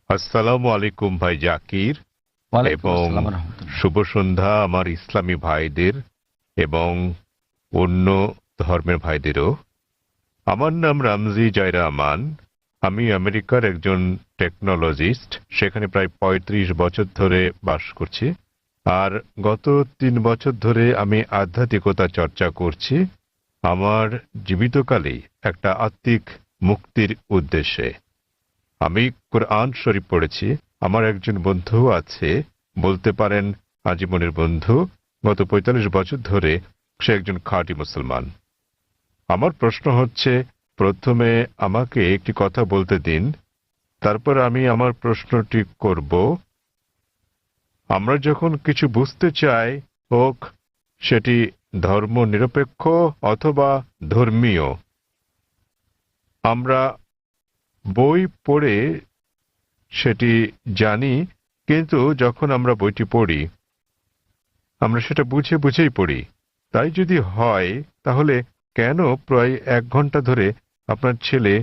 আসসালামু আলাইকুম ভাই জাকির, ওয়ালাইকুম এবং আসসালাম রহমতুল্লাহ। শুভ সন্ধ্যা আমার ইসলামী ভাইদের এবং অন্য ধর্মের ভাইদেরও। আমার নাম রামজি জয়রা আমান। আমি আমেরিকার একজন টেকনোলজিস্ট, সেখানে প্রায় ৩৫ বছর ধরে বাস করছি। আর গত ৩ বছর ধরে আমি আধ্যাত্মিকতা চর্চা করছি আমার জীবিতকালেই একটা আত্মিক মুক্তির উদ্দেশ্যে। আমি কোরআন শরীফ পড়েছি। আমার একজন বন্ধু আছে, বলতে পারেন আজীবনের বন্ধু। গত ৪৫ বছর ধরে সে একজন খাঁটি মুসলমান। আমার প্রশ্ন হচ্ছে, প্রথমে আমাকে একটি কথা বলতে দিন, তারপর আমি আমার প্রশ্নটি করব। আমরা যখন কিছু বুঝতে চাই, হোক সেটি ধর্ম নিরপেক্ষ অথবা ধর্মীয়, আমরা বই পড়ে সেটি জানি, কিন্তু যখন আমরা বইটি পড়ি আমরা সেটা বুঝে বুঝেই পড়ি। তাই যদি হয়, তাহলে কেন প্রায় ১ ঘন্টা ধরে আপনার ছেলে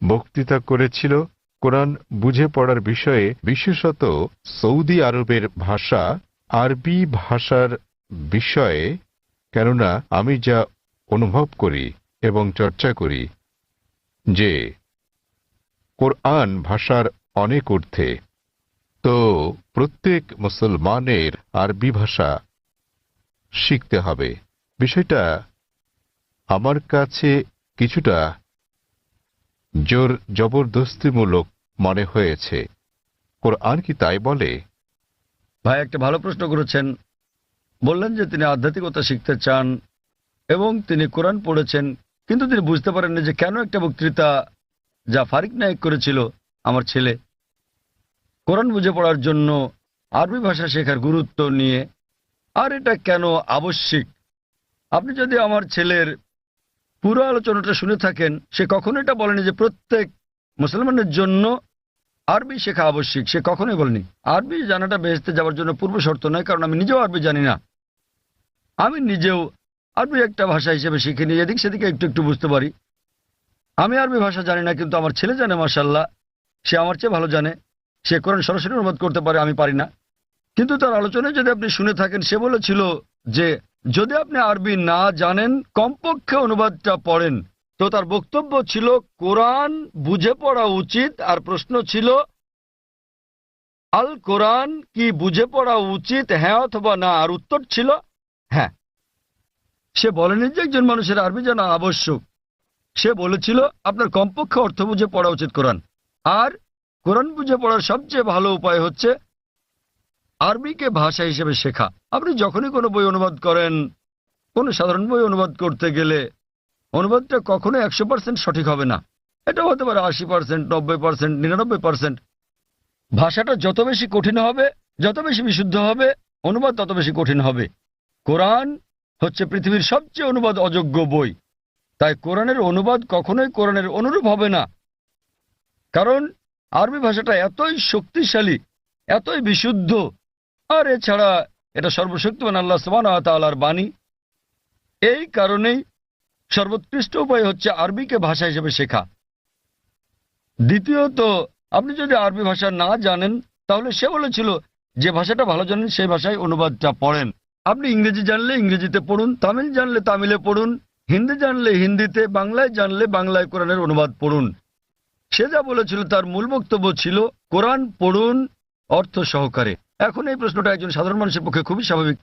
বক্তৃতা করেছিল কোরআন বুঝে পড়ার বিষয়ে, বিশেষত সৌদি আরবের ভাষা আরবি ভাষার বিষয়ে? কেননা আমি যা অনুভব করি এবং চর্চা করি যে কোরআন ভাষার অনেক ঊর্ধ্বে, তো প্রত্যেক মুসলমানের আরবি ভাষা শিখতে হবে। বিষয়টা আমার কাছে কিছুটা জোর জবরদস্তিমূলক মনে হয়েছে। কোরআন কি তাই বলে? ভাই, একটা ভালো প্রশ্ন করেছেন। বললেন যে তিনি আধ্যাত্মিকতা শিখতে চান এবং তিনি কোরআন পড়েছেন, কিন্তু তিনি বুঝতে পারেননি যে কেন একটা বক্তৃতা যা ফারিক নায়েক করেছিল আমার ছেলে কোরআন বুঝে পড়ার জন্য আরবি ভাষা শেখার গুরুত্ব নিয়ে, আর এটা কেন আবশ্যিক। আপনি যদি আমার ছেলের পুরো আলোচনাটা শুনে থাকেন, সে কখনো এটা বলেনি যে প্রত্যেক মুসলমানের জন্য আরবি শেখা আবশ্যিক। সে কখনোই বলেনি। আরবি জানাটা বেহেশতে যাওয়ার জন্য পূর্ব শর্ত নয়, কারণ আমি নিজেও আরবি জানি না। আমি নিজেও আরবি একটা ভাষা হিসেবে শিখিনি, এদিক সেদিকে একটু একটু বুঝতে পারি। আমি আরবি ভাষা জানি না, কিন্তু আমার ছেলে জানে, মাশাআল্লাহ। সে আমার চেয়ে ভালো জানে। সে কোরআন সরাসরি অনুবাদ করতে পারে, আমি পারি না। কিন্তু তার আলোচনায় যদি আপনি শুনে থাকেন, সে বলেছিল যে যদি আপনি আরবি না জানেন, কমপক্ষে অনুবাদটা পড়েন। তো তার বক্তব্য ছিল কোরআন বুঝে পড়া উচিত, আর প্রশ্ন ছিল আল কোরআন কি বুঝে পড়া উচিত, হ্যাঁ অথবা না? আর উত্তর ছিল হ্যাঁ। সে বলেনি যে একজন মানুষের আরবি জানা আবশ্যক। সে বলেছিল আপনার কমপক্ষে অর্থ বুঝে পড়া উচিত কোরআন। আর কোরআন বুঝে পড়ার সবচেয়ে ভালো উপায় হচ্ছে আরবিকে ভাষা হিসেবে শেখা। আপনি যখনই কোনো বই অনুবাদ করেন, কোনো সাধারণ বই অনুবাদ করতে গেলে অনুবাদটা কখনো ১০০% সঠিক হবে না। এটা হতে পারে ৮০%, ৯০%, ৯৯%। ভাষাটা যত বেশি কঠিন হবে, যত বেশি বিশুদ্ধ হবে, অনুবাদ তত বেশি কঠিন হবে। কোরআন হচ্ছে পৃথিবীর সবচেয়ে অনুবাদ অযোগ্য বই। তাই কোরআনের অনুবাদ কখনোই কোরআনের অনুরূপ হবে না, কারণ আরবি ভাষাটা এতই শক্তিশালী, এতই বিশুদ্ধ। আর এছাড়া এটা সর্বশক্তিমান আল্লাহ সুবহানাহু ওয়া তাআলার বাণী। এই কারণেই সর্বোৎকৃষ্ট উপায় হচ্ছে আরবিকে ভাষা হিসেবে শেখা। দ্বিতীয়ত, আপনি যদি আরবি ভাষা না জানেন, তাহলে সে বলেছিল যে ভাষাটা ভালো জানেন সেই ভাষায় অনুবাদটা পড়েন। আপনি ইংরেজি জানলে ইংরেজিতে পড়ুন, তামিল জানলে তামিলে পড়ুন, হিন্দি জানলে হিন্দিতে, বাংলায় জানলে বাংলায় কোরআনের অনুবাদ পড়ুন। সে যা বলেছিল তার মূল বক্তব্য ছিল কোরআন পড়ুন অর্থ সহকারে। এখন এই প্রশ্নটা একজন সাধারণ মানুষের পক্ষে খুবই স্বাভাবিক।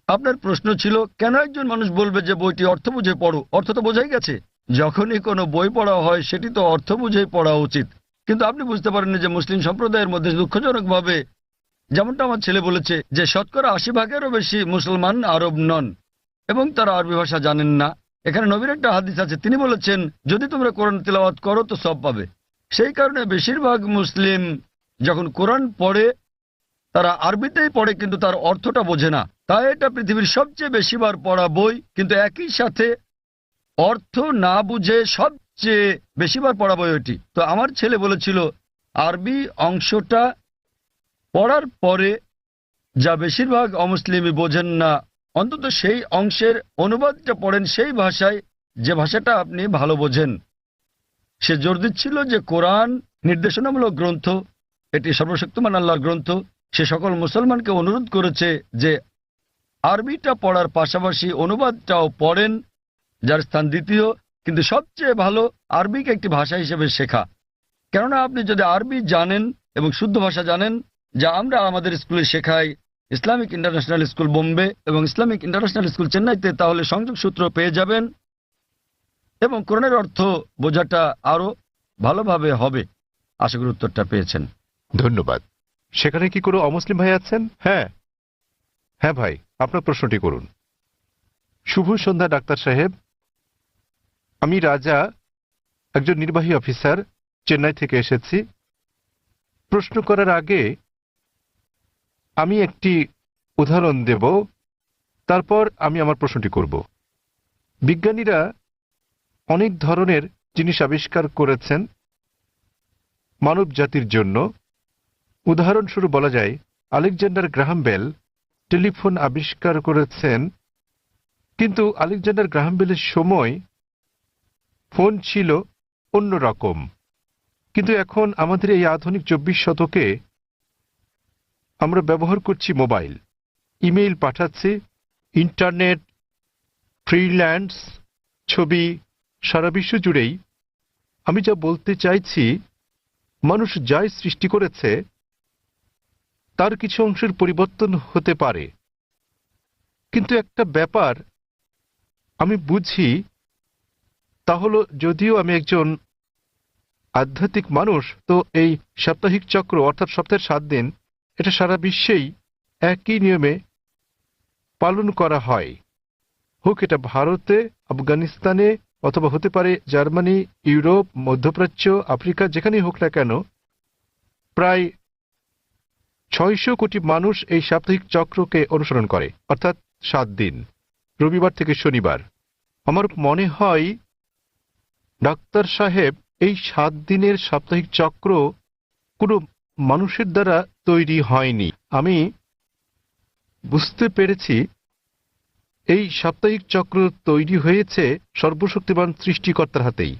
আপনার প্রশ্ন ছিল কেন একজন মানুষ বলবে যে বইটি অর্থ বুঝে পড়ো? অর্থ তো বোঝাই গেছে। যখনই কোনো বই পড়া হয় সেটি তো অর্থ বুঝেই পড়া উচিত। কিন্তু আপনি বুঝতে পারেননি যে মুসলিম সম্প্রদায়ের মধ্যে দুঃখজনকভাবে, যেমনটা আমার ছেলে বলেছে, যে শতকরা ৮০%-এরও বেশি মুসলমান আরব নন এবং তারা আরবি ভাষা জানেন না। এখানে নবীর একটা হাদিস আছে, তিনি বলেছেন যদি তোমরা কোরআন তিলাওয়াত করো তো সব পাবে। সেই কারণে বেশিরভাগ মুসলিম যখন কোরআন পড়ে তারা আরবিতেই পড়ে, কিন্তু তার অর্থটা বোঝে না। তাই এটা পৃথিবীর সবচেয়ে বেশিবার পড়া বই, কিন্তু একই সাথে অর্থ না বুঝে সবচেয়ে বেশিবার পড়া বই ওইটি। তো আমার ছেলে বলেছিল আরবি অংশটা পড়ার পরে যা বেশিরভাগ অমুসলিমই বোঝেন না, অন্তত সেই অংশের অনুবাদটা পড়েন সেই ভাষায়, যে ভাষাটা আপনি ভালো বোঝেন। সে জোর দিচ্ছিল যে কোরআন নির্দেশনামূলক গ্রন্থ, এটি সর্বশক্তিমান আল্লাহর গ্রন্থ। সে সকল মুসলমানকে অনুরোধ করেছে যে আরবিটা পড়ার পাশাপাশি অনুবাদটাও পড়েন, যার স্থান দ্বিতীয়। কিন্তু সবচেয়ে ভালো আরবিকে একটি ভাষা হিসেবে শেখা। কেননা আপনি যদি আরবি জানেন এবং শুদ্ধ ভাষা জানেন, যা আমরা আমাদের স্কুলে শেখাই, ইসলামিক ইন্টারন্যাশনাল স্কুল বোম্বে এবং ইসলামিক ইন্টারন্যাশনাল স্কুল চেন্নাইতে, তাহলে সংযোগ সূত্র পেয়ে যাবেন এবং কোরআনের অর্থ বোঝাটা আরো ভালোভাবে হবে। আশা করি উত্তরটা পেয়েছেন। ধন্যবাদ। সেখানে কি কোনো অমুসলিম ভাই আছেন? হ্যাঁ হ্যাঁ ভাই, আপনার প্রশ্নটি করুন। শুভ সন্ধ্যা ডাক্তার সাহেব, আমি রাজা, একজন নির্বাহী অফিসার, চেন্নাই থেকে এসেছি। প্রশ্ন করার আগে আমি একটি উদাহরণ দেব, তারপর আমি আমার প্রশ্নটি করব। বিজ্ঞানীরা অনেক ধরনের জিনিস আবিষ্কার করেছেন মানব জাতির জন্য। উদাহরণস্বরূপ বলা যায়, আলেকজান্ডার গ্রাহাম বেল টেলিফোন আবিষ্কার করেছেন, কিন্তু আলেকজান্ডার গ্রাহাম বেলের সময় ফোন ছিল অন্য রকম। কিন্তু এখন আমাদের এই আধুনিক 24 শতকে আমরা ব্যবহার করছি মোবাইল, ইমেইল পাঠাচ্ছি, ইন্টারনেট, ফ্রিল্যান্স, ছবি, সারা বিশ্ব জুড়েই। আমি যা বলতে চাইছি, মানুষ যাই সৃষ্টি করেছে তার কিছু অংশের পরিবর্তন হতে পারে, কিন্তু একটা ব্যাপার আমি বুঝি, তা হলো যদিও আমি একজন আধ্যাত্মিক মানুষ, তো এই সাপ্তাহিক চক্র অর্থাৎ সপ্তাহের 7 দিন, এটা সারা বিশ্বেই একই নিয়মে পালন করা হয়। হোক এটা ভারতে, আফগানিস্তানে, অথবা হতে পারে জার্মানি, ইউরোপ, মধ্যপ্রাচ্য, আফ্রিকা, যেখানেই হোক না কেন, প্রায় 600 কোটি মানুষ এই সাপ্তাহিক চক্রকে অনুসরণ করে, অর্থাৎ 7 দিন, রবিবার থেকে শনিবার। আমার মনে হয় ডাক্তার সাহেব, এই 7 দিনের সাপ্তাহিক চক্র কোনো মানুষের দ্বারা তৈরি হয়নি। আমি বুঝতে পেরেছি এই সাপ্তাহিক চক্র তৈরি হয়েছে সর্বশক্তিমান সৃষ্টিকর্তার হাতেই।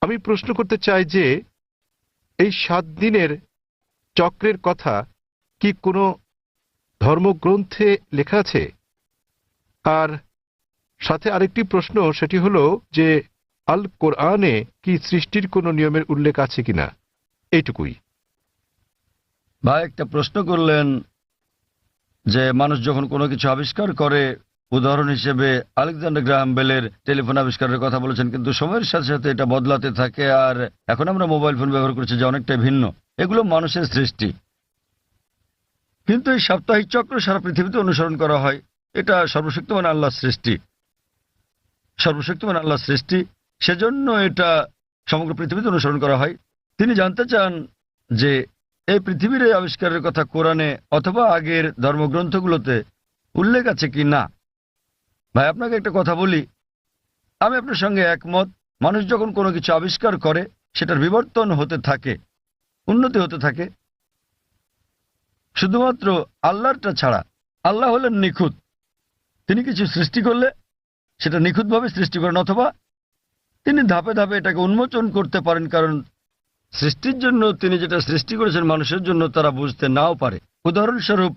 আমি প্রশ্ন করতে চাই যে এই 7 দিনের চক্রের কথা কি কোনো ধর্মগ্রন্থে লেখা আছে? আর সাথে আরেকটি প্রশ্ন, সেটি হলো যে আল কোরআনে কি সৃষ্টির কোনো নিয়মের উল্লেখ আছে কিনা, এইটুকুই। ভাই একটা প্রশ্ন করলেন যে মানুষ যখন কোনো কিছু আবিষ্কার করে, উদাহরণ হিসেবে আলেকজান্ডার গ্রাহাম বেলের টেলিফোন আবিষ্কারের কথা বলেছেন, কিন্তু সময়ের সাথে সাথে এটা বদলাতে থাকে, আর এখন আমরা মোবাইল ফোন ব্যবহার করছি যা অনেকটাই ভিন্ন। এগুলো মানুষের সৃষ্টি, কিন্তু এই সাপ্তাহিক চক্র সারা পৃথিবীতে অনুসরণ করা হয়। এটা সর্বশক্তিমান আল্লাহর সৃষ্টি, সর্বশক্তিমান আল্লাহর সৃষ্টি, সেজন্য এটা সমগ্র পৃথিবীতে অনুসরণ করা হয়। তিনি জানতে চান যে এই পৃথিবীর এই আবিষ্কারের কথা কোরআনে অথবা আগের ধর্মগ্রন্থগুলোতে উল্লেখ আছে কি না। ভাই আপনাকে একটা কথা বলি, আমি আপনার সঙ্গে একমত। মানুষ যখন কোনো কিছু আবিষ্কার করে, সেটার বিবর্তন হতে থাকে, উন্নতি হতে থাকে, শুধুমাত্র আল্লাহরটা ছাড়া। আল্লাহ হলেন নিখুঁত, তিনি কিছু সৃষ্টি করলে সেটা নিখুঁতভাবে সৃষ্টি করেন, অথবা তিনি ধাপে ধাপে এটাকে উন্মোচন করতে পারেন, কারণ সৃষ্টির জন্য তিনি যেটা সৃষ্টি করেছেন মানুষের জন্য তারা বুঝতে নাও পারে। উদাহরণস্বরূপ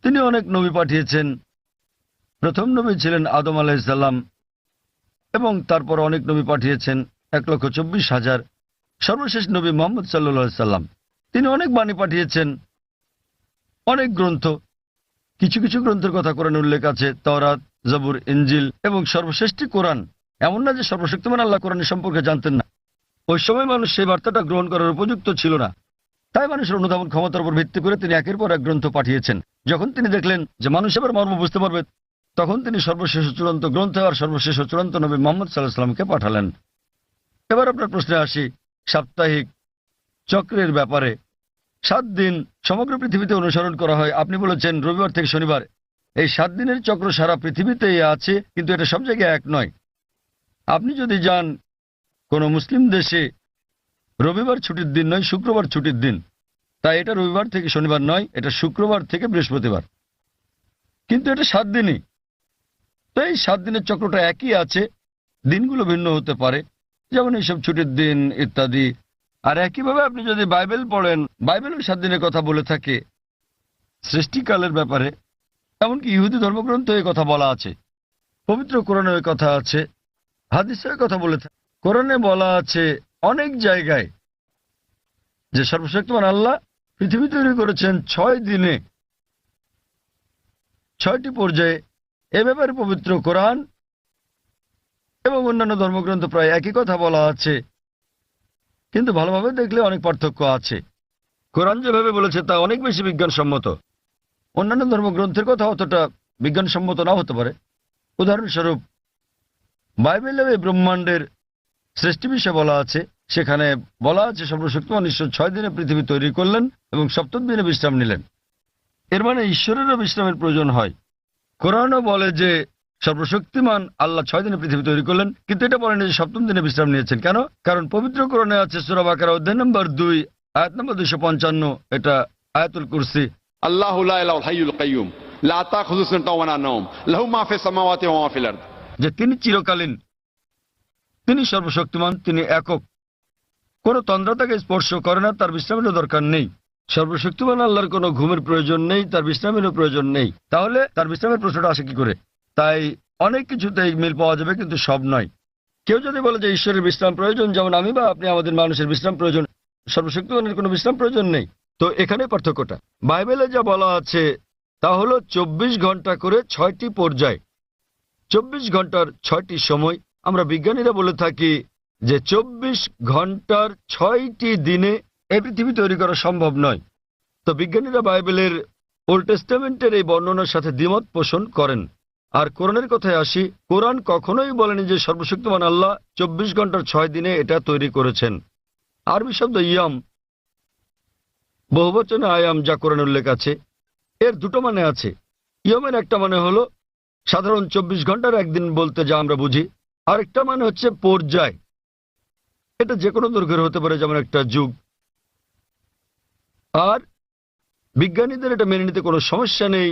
তিনি অনেক নবী পাঠিয়েছেন। প্রথম নবী ছিলেন আদম আলাইহিসসালাম, এবং তারপর অনেক নবী পাঠিয়েছেন, 1,24,000। সর্বশেষ নবী মুহাম্মদ সাল্লাল্লাহু আলাইহি সাল্লাম, তিনি অনেক বাণী পাঠিয়েছেন, অনেক গ্রন্থ। কিছু কিছু গ্রন্থের কথা কোরআনে উল্লেখ আছে, তাওরাত, জবুর, ইনজিল, এবং সর্বশ্রেষ্ঠ কোরআন। এমন না যে সর্বশক্তিমান আল্লাহ কোরআনের সম্পর্কে জানতেন না। ওই সময় মানুষ সেই বার্তাটা গ্রহণ করার উপযুক্ত ছিল না, তাই মানুষের অনুধাবন ক্ষমতার উপর ভিত্তি করে তিনি একের পর এক গ্রন্থ পাঠিয়েছেন। যখন তিনি দেখলেন যে মানুষ এবার মর্ম বুঝতে পারবে, তখন তিনি সর্বশেষ চূড়ান্ত গ্রন্থ আর সর্বশেষ চূড়ান্ত নবী মুহাম্মদ সাল্লাল্লাহু আলাইহি সাল্লামকে পাঠালেন। এবার আপনার প্রশ্নে আসি, সাপ্তাহিক চক্রের ব্যাপারে। 7 দিন সমগ্র পৃথিবীতে অনুসরণ করা হয়। আপনি বলেছেন রবিবার থেকে শনিবার, এই 7 দিনের চক্র সারা পৃথিবীতেই আছে, কিন্তু এটা সব জায়গায় এক নয়। আপনি যদি যান কোনো মুসলিম দেশে, রবিবার ছুটির দিন নয়, শুক্রবার ছুটির দিন, তাই এটা রবিবার থেকে শনিবার নয়, এটা শুক্রবার থেকে বৃহস্পতিবার, কিন্তু এটা 7 দিনই। তো এই 7 দিনের চক্রটা একই আছে, দিনগুলো ভিন্ন হতে পারে। যেমন এইসব ছুটির দিন ইত্যাদি। আর একইভাবে আপনি যদি বাইবেল পড়েন, বাইবেলও 7 দিনের কথা বলে থাকে সৃষ্টিকালের ব্যাপারে। এমনকি ইহুদি ধর্মগ্রন্থ এই কথা বলা আছে, পবিত্র কোরআনে ওই কথা আছে, হাদিসে ওই কথা বলে থাকে। কোরআনে বলা আছে অনেক জায়গায় যে সর্বশক্তিমান আল্লাহ পৃথিবী তৈরি করেছেন 6 দিনে, 6টি পর্যায়ে। এ ব্যাপারে পবিত্র কোরআন এবং অন্যান্য ধর্মগ্রন্থ প্রায় একই কথা বলা আছে, কিন্তু ভালোভাবে দেখলে অনেক পার্থক্য আছে। কোরআন যেভাবে বলেছে তা অনেক বেশি বিজ্ঞানসম্মত। অন্যান্য ধর্মগ্রন্থের কথা অতটা বিজ্ঞানসম্মত নাও হতে পারে। উদাহরণস্বরূপ বাইবেলে এই ব্রহ্মাণ্ডের সৃষ্টি বিষয়ে বলা আছে, সেখানে বলা আছে সর্বশক্তিমান ঈশ্বর 6 দিনে পৃথিবী তৈরি করলেন এবং 7ম দিনে বিশ্রাম নিলেন। এর মানে ঈশ্বরেরও বিশ্রামের প্রয়োজন হয়। কোরআনও বলে যে সর্বশক্তিমান আল্লাহ 6 দিনে পৃথিবী তৈরি করলেন, কিন্তু এটা বলেন যে 7ম দিনে বিশ্রাম নিয়েছেন। কেন? কারণ পবিত্র কোরআনে আছে সূরা বাকারা অধ্যায় নম্বর 2 আয়াত নম্বর 255, এটা আয়াতুল কুরসি। আল্লাহু লা ইলাহাল হাইয়ুল কাইয়ুম লা তাখুযু সিনাতুন ওয়া লা নাওম লাহু মা ফিস সামাওয়াতি ওয়া মা ফিল আরদ। যে তিনি চিরকালীন, তিনি সর্বশক্তিমান, তিনি একক, কোনো তন্দ্রা তাকে স্পর্শ করে না, তার বিশ্রামেরও দরকার নেই। সর্বশক্তিমান আল্লাহর কোনো ঘুমের প্রয়োজন নেই, তার বিশ্রামেরও প্রয়োজন নেই। তাহলে তার বিশ্রামের প্রশ্নটা আসে কি করে? তাই অনেক কিছুতেই মিল পাওয়া যাবে, কিন্তু সব নয়। কেউ যদি বলে যে ঈশ্বরের বিশ্রাম প্রয়োজন, যেমন আমি বা আপনি আমাদের মানুষের বিশ্রাম প্রয়োজন, সর্বশক্তিমানের কোনো বিশ্রাম প্রয়োজন নেই, তো এখানে পার্থক্যটা। বাইবেলে যা বলা আছে তা হলো 24 ঘন্টা করে 6টি পর্যায়, 24 ঘন্টার 6টি সময়। আমরা বিজ্ঞানীরা বলে থাকি যে 24 ঘন্টার 6টি দিনে এই পৃথিবী তৈরি করা সম্ভব নয়। তো বিজ্ঞানীরা বাইবেলের ওল্ড টেস্টামেন্টের এই বর্ণনার সাথে দ্বিমত পোষণ করেন। আর কোরআনের কথায় আসি, কোরআন কখনোই বলেনি যে সর্বশক্তিমান আল্লাহ 24 ঘন্টার 6 দিনে এটা তৈরি করেছেন। আরবি শব্দ ইয়াম, বহুবচনে আয়াম, যা কোরআনে উল্লেখ আছে, এর দুটো মানে আছে। ইয়মের একটা মানে হলো সাধারণ 24 ঘন্টার একদিন বলতে যা আমরা বুঝি, আরেকটা মানে হচ্ছে পর্যায়। এটা যে কোনো দৈর্ঘ্যের হতে পারে, যেমন একটা যুগ। আর বিজ্ঞানীদের এটা মেনে নিতে কোনো সমস্যা নেই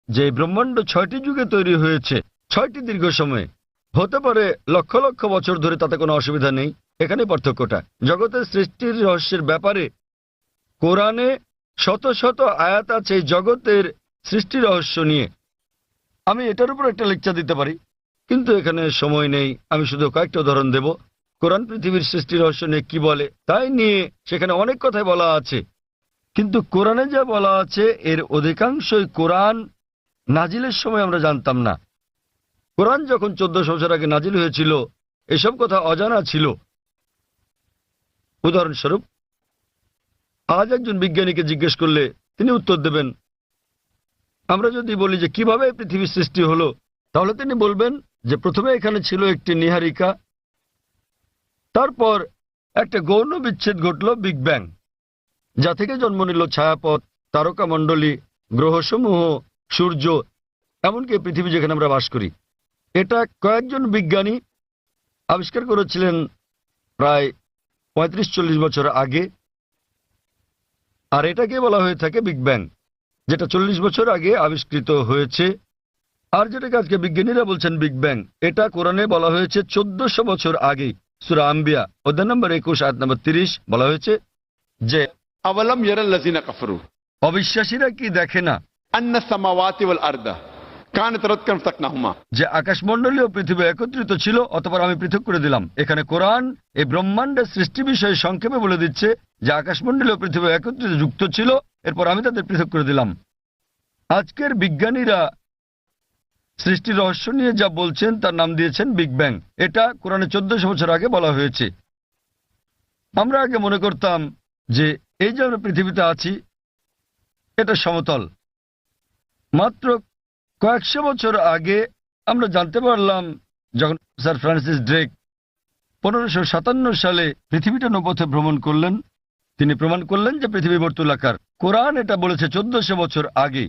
যে ব্রহ্মাণ্ড 6টি যুগে তৈরি হয়েছে, 6টি দীর্ঘ সময়ে, হতে পারে লক্ষ লক্ষ বছর ধরে, তাতে কোনো অসুবিধা নেই। এখানে পার্থক্যটা। জগতের সৃষ্টির রহস্যের ব্যাপারে কোরআনে শত শত আয়াত আছে এই জগতের সৃষ্টি রহস্য নিয়ে। আমি এটার উপর একটা লেকচার দিতে পারি, কিন্তু এখানে সময় নেই। আমি শুধু কয়েকটা উদাহরণ দেব। কোরআন পৃথিবীর সৃষ্টি রহস্য নিয়ে কি বলে তাই নিয়ে সেখানে অনেক কথাই বলা আছে, কিন্তু কোরআনে যা বলা আছে এর অধিকাংশই কোরআন নাজিলের সময় আমরা জানতাম না। কোরআন যখন 1400 বছর আগে নাজিল হয়েছিল, এসব কথা অজানা ছিল। উদাহরণস্বরূপ আজ একজন বিজ্ঞানীকে জিজ্ঞেস করলে তিনি উত্তর দেবেন। আমরা যদি বলি যে কিভাবে পৃথিবীর সৃষ্টি হলো, তাহলে তিনি বলবেন যে প্রথমে এখানে ছিল একটি নীহারিকা, তারপর একটা গৌণ বিচ্ছেদ ঘটল, বিগ ব্যাং, যা থেকে জন্ম নিল ছায়াপথ, তারকামণ্ডলী, গ্রহসমূহ, সূর্য, এমনকি পৃথিবী যেখানে আমরা বাস করি। এটা কয়েকজন বিজ্ঞানী আবিষ্কার করেছিলেন প্রায় 35-40 বছর আগে। আর এটাকে বলা হয়ে থাকে বিগ ব্যাং, যেটা 40 বছর আগে আবিষ্কৃত হয়েছে। আর যেটাকে আজকে বিজ্ঞানীরা বলছেন বিগ ব্যাং, এটা কোরআনে বলা হয়েছে 1400 বছর আগে। সূরা আম্বিয়া অধ্যায় নম্বর 21 আয়াত নম্বর 30 বলা হয়েছে যে আওয়ালাম ইয়ারাল্লাযিনা কাফারু অবিশ্বাসীরা কি দেখে না আন্নাস সামাওয়াতি ওয়াল আরদা কানাত রাতকান ফাতাকনাহুমা, যে আকাশমণ্ডলী ও পৃথিবী একত্রিত ছিল, অতঃপর আমি পৃথক করে দিলাম। এখানে কোরআন এই ব্রহ্মাণ্ডের সৃষ্টি বিষয়ে সংক্ষেপে বলে দিচ্ছে যে আকাশমণ্ডলী ও পৃথিবী একত্রিত যুক্ত ছিল, এরপর আমি তাদের পৃথক করে দিলাম। আজকের বিজ্ঞানীরা সৃষ্টি রহস্য নিয়ে যা বলছেন তার নাম দিয়েছেন বিগ ব্যাং। এটা কোরআনে 1400 বছর আগে বলা হয়েছে। আমরা আগে মনে করতাম যে এই যে আমরা পৃথিবীতে আছি এটা সমতল। মাত্র কয়েকশো বছর আগে আমরা জানতে পারলাম, যখন স্যার ফ্রান্সিস ড্রেক 1557 সালে পৃথিবীটা নৌপথে ভ্রমণ করলেন, তিনি প্রমাণ করলেন যে পৃথিবী বর্তুলাকার। কোরআন এটা বলেছে 1400 বছর আগে।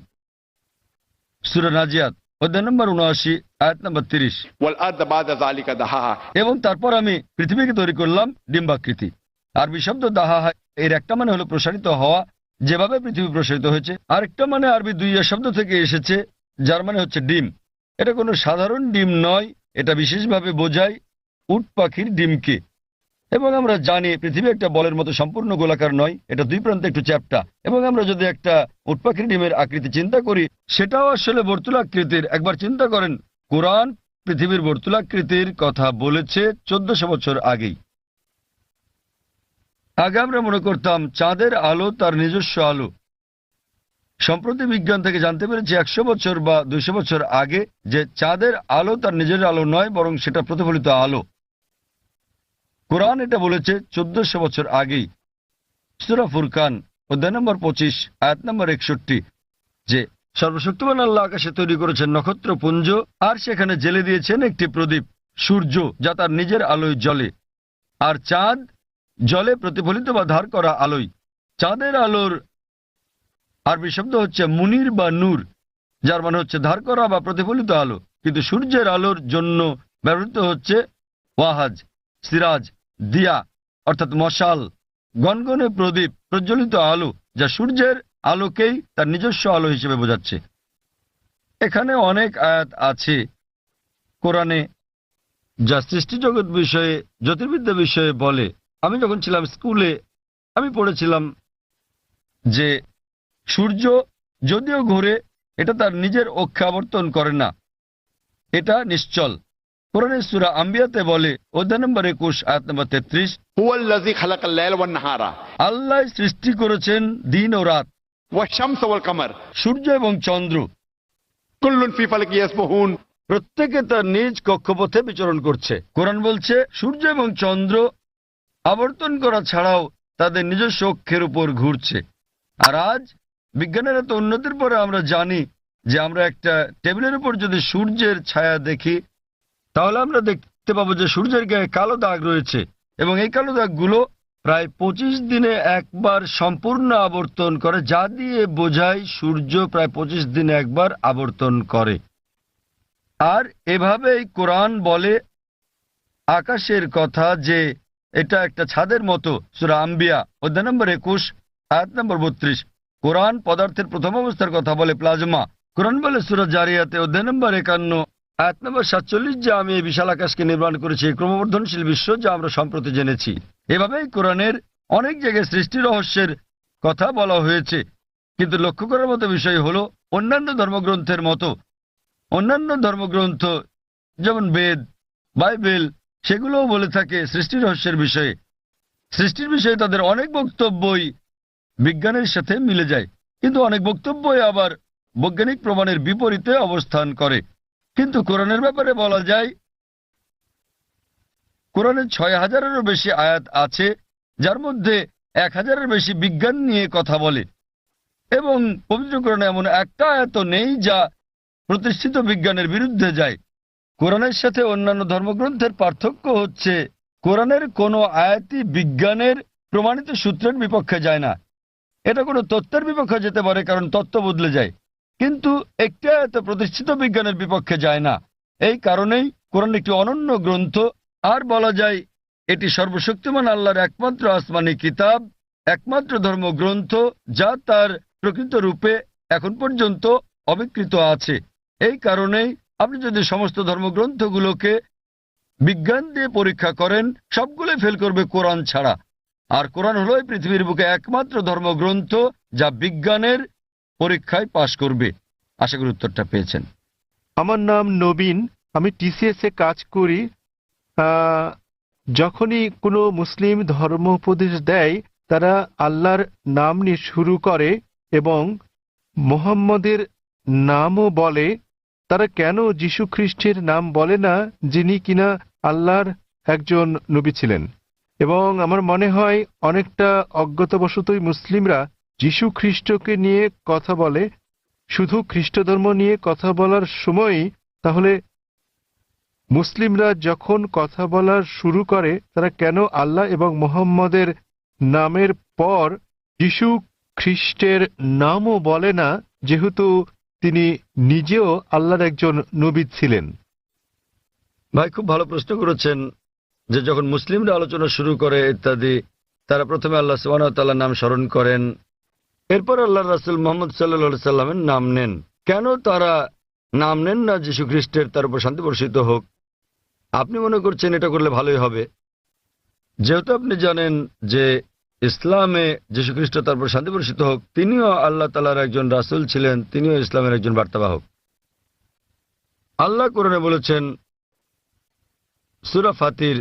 সূরা নাজিয়াত অধ্যায় নম্বর 79 আয়াত নম্বর 30। ওয়াল আরদা বাদা যালিকা দাহাহা, এবং তারপর আমি পৃথিবীকে তৈরি করলাম ডিম্বাকৃতি। আরবি শব্দ দাহাহা এর একটা মানে হলো প্রসারিত হওয়া, যেভাবে পৃথিবী প্রসারিত হয়েছে। আরেকটা মানে আরবি দুইয়া শব্দ থেকে এসেছে, যার মানে হচ্ছে ডিম। এটা কোনো সাধারণ ডিম নয়, এটা বিশেষভাবে বোঝায় উট পাখির ডিমকে। এবং আমরা জানি পৃথিবী একটা বলের মতো সম্পূর্ণ গোলাকার নয়, এটা দুই প্রান্তে একটু চ্যাপ্টা। এবং আমরা যদি একটা উটপাখির ডিমের আকৃতি চিন্তা করি, সেটাও আসলে বর্তুলাকৃতির। একবার চিন্তা করেন, কোরআন পৃথিবীর বর্তুলাকৃতির কথা বলেছে 1400 বছর আগেই। আগে আমরা মনে করতাম চাঁদের আলো তার নিজস্ব আলো। সম্প্রতি বিজ্ঞান থেকে জানতে পেরেছি 100 বছর বা 200 বছর আগে যে চাঁদের আলো তার নিজের আলো নয়, বরং সেটা প্রতিফলিত আলো। কোরআন এটা বলেছে 1400 বছর আগেই। সূরা ফুরকান অধ্যায় নম্বর 25 আয়াত নম্বর 61, যে সর্বশক্তিমান আল্লাহ আকাশে তৈরি করেছেন নক্ষত্রপুঞ্জ, আর সেখানে জেলে দিয়েছেন একটি প্রদীপ, সূর্য, যা তার নিজের আলোয় জ্বলে, আর চাঁদ জলে প্রতিফলিত বা ধার করা আলোয়। চাঁদের আলোর আরবি শব্দ হচ্ছে মুনির বা নূর, যার মানে হচ্ছে ধার করা বা প্রতিফলিত আলো। কিন্তু সূর্যের আলোর জন্য ব্যবহৃত হচ্ছে ওয়াহাজ, সিরাজ, দিয়া, অর্থাৎ মশাল, গনগনে প্রদীপ, প্রজ্বলিত আলো, যা সূর্যের আলোকেই তার নিজস্ব আলো হিসেবে বোঝাচ্ছে। এখানে অনেক আয়াত আছে কোরআনে যা সৃষ্টিজগৎ বিষয়ে, জ্যোতির্বিদ্যা বিষয়ে বলে। আমি যখন ছিলাম স্কুলে, আমি পড়েছিলাম যে সূর্য যদিও ঘুরে, এটা তার নিজের অক্ষে আবর্তন করে না, এটা নিশ্চল। কোরআনের সূরা আম্বিয়াতে বলে অধ্যায় নম্বর 21 আয়াত নম্বর 33, هو الذي خلق الليل والنهار আল্লাহ সৃষ্টি করেছেন দিন ও রাত, والشمس والقمر সূর্য এবং চন্দ্র, كل في فلك يسبحون। প্রত্যেকে তার নিজ কক্ষপথে বিচরণ করছে। কোরআন বলছে সূর্য এবং চন্দ্র আবর্তন করা ছাড়াও তাদের নিজস্ব অক্ষের উপর ঘুরছে। আর আজ বিজ্ঞানের এত উন্নতির পরে আমরা জানি যে আমরা একটা টেবিলের উপর যদি সূর্যের ছায়া দেখি, তাহলে আমরা দেখতে পাবো যে সূর্যের গায়ে কালো দাগ রয়েছে, এবং এই কালো দাগগুলো প্রায় 25 দিনে একবার সম্পূর্ণ আবর্তন করে, যা দিয়ে বোঝায় সূর্য প্রায় 25 দিনে একবার আবর্তন করে। আর এভাবেই কোরআন বলে আকাশের কথা যে এটা একটা ছাদের মতো। সূরা আম্বিয়া অধ্যায় নম্বর 21 আয়াত নম্বর 32। কোরআন পদার্থের প্রথম অবস্থার কথা বলে প্লাজমা। কোরআন বলে সূরা জারিয়াতে অধ্যায় নম্বর 51 আয়াত নম্বর 47 যে আমি এই বিশাল আকাশকে নির্মাণ করেছি, এই ক্রমবর্ধনশীল বিশ্ব যা আমরা সম্প্রতি জেনেছি। এভাবেই কোরআনের অনেক জায়গায় সৃষ্টি রহস্যের কথা বলা হয়েছে। কিন্তু লক্ষ্য করার মতো বিষয় হলো, অন্যান্য ধর্মগ্রন্থের মতো অন্যান্য ধর্মগ্রন্থ যেমন বেদ, বাইবেল, সেগুলোও বলে থাকে সৃষ্টি রহস্যের বিষয়ে। সৃষ্টির বিষয়ে তাদের অনেক বক্তব্যই বিজ্ঞানের সাথে মিলে যায়, কিন্তু অনেক বক্তব্যই আবার বৈজ্ঞানিক প্রমাণের বিপরীতে অবস্থান করে। কিন্তু কোরআনের ব্যাপারে বলা যায়, কোরআনে 6000-এরও বেশি আয়াত আছে, যার মধ্যে 1000-এর বেশি বিজ্ঞান নিয়ে কথা বলে। এবং পবিত্র কোরআনে এমন একটা আয়াত নেই যা প্রতিষ্ঠিত বিজ্ঞানের বিরুদ্ধে যায়। কোরআনের সাথে অন্যান্য ধর্মগ্রন্থের পার্থক্য হচ্ছে, কোরআনের কোনো আয়াতই বিজ্ঞানের প্রমাণিত সূত্রের বিপক্ষে যায় না। এটা কোনো তত্ত্বের বিপক্ষে যেতে পারে, কারণ তত্ত্ব বদলে যায়, কিন্তু একটি আয়াত প্রতিষ্ঠিত বিজ্ঞানের বিপক্ষে যায় না। এই কারণেই কোরআন একটি অনন্য গ্রন্থ। আর বলা যায় এটি সর্বশক্তিমান আল্লাহর একমাত্র আসমানি কিতাব, একমাত্র ধর্মগ্রন্থ যা তার প্রকৃত রূপে এখন পর্যন্ত অবিকৃত আছে। এই কারণেই আপনি যদি সমস্ত ধর্মগ্রন্থগুলোকে বিজ্ঞান দিয়ে পরীক্ষা করেন, সবগুলোই ফেল করবে কোরআন ছাড়া। আর কোরআন হলো এই পৃথিবীর বুকে একমাত্র ধর্মগ্রন্থ যা বিজ্ঞানের পরীক্ষায় পাশ করবে। আশা করি উত্তরটা পেয়েছেন। আমার নাম নবীন, আমি টিসিএস এ কাজ করি। যখনই কোনো মুসলিম ধর্ম উপদেশ দেয়, তারা আল্লাহর নাম নিয়ে শুরু করে এবং মোহাম্মদের নামও বলে। তারা কেন যীশু খ্রিস্টের নাম বলে না, যিনি কিনা আল্লাহর একজন নবী ছিলেন? এবং আমার মনে হয় অনেকটা অজ্ঞতাবশতই মুসলিমরা যীশু খ্রিস্টকে নিয়ে কথা বলে, শুধু খ্রিস্ট ধর্ম নিয়ে কথা বলার সময়ই। তাহলে মুসলিমরা যখন কথা বলা শুরু করে, তারা কেন আল্লাহ এবং মোহাম্মদের নামের পর যীশু খ্রিস্টের নামও বলে না, যেহেতু তিনি নিজেও আল্লাহর একজন নবী ছিলেন? ভাই, খুব ভালো প্রশ্ন করেছেন যে যখন মুসলিমরা আলোচনা শুরু করে ইত্যাদি, তারা প্রথমে আল্লাহ সুবহানাহু ওয়া তাআলার নাম স্মরণ করেন, এরপর আল্লাহর রাসূল মুহাম্মদ সাল্লাল্লাহু আলাইহি সাল্লামের নাম নেন। কেন তারা নাম নেন না যীশু খ্রিস্টের, তার উপর শান্তি বর্ষিত হোক? আপনি মনে করছেন এটা করলে ভালোই হবে। যেহেতু আপনি জানেন যে ইসলামে যীশু খ্রিস্ট তারপর শান্তি বর্ষিত হোক, তিনিও আল্লাহ তাআলার একজন রাসূল ছিলেন, তিনিও ইসলামের একজন বার্তাবাহক। আল্লাহ কোরআনে বলেছেন সূরা ফাতির